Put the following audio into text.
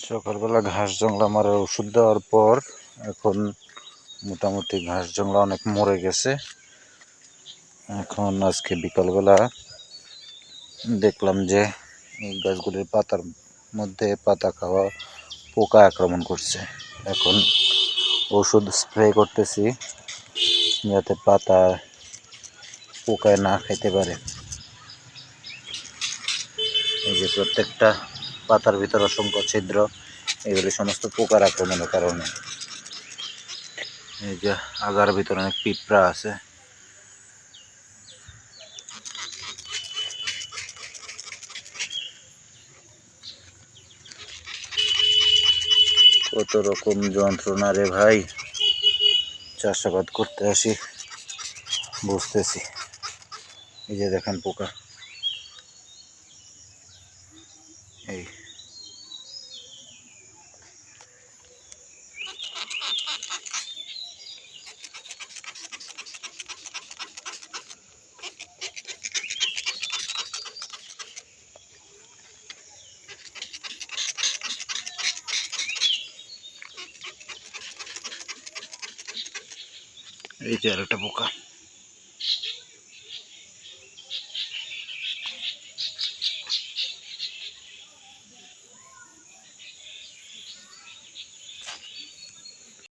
সকালবেলা ঘাস জংলা মারার ওষুধ দেওয়ার পর এখন মোটামুটি ঘাস জংলা অনেক মরে গেছে। এখন আজকে বিকালবেলা দেখলাম যে এই গাছগুলির পাতার মধ্যে পাতা খাওয়া পোকা আক্রমণ করছে। এখন ওষুধ স্প্রে করতেছি যাতে পাতা পোকায় না খাইতে পারে। এই যে প্রত্যেকটা পাতার ভিতর অসংখ্য ছিদ্র, এগুলি সমস্ত পোকার আক্রমণের কারণে। এই যে আগার ভিতরে অনেক পিঁপড়া আছে। কত রকম যন্ত্রণা রে ভাই, চাষাবাদ করতে আসি বুঝতেছি। এই যে দেখেন পোকা, এই এই যে আরেকটা পোকা।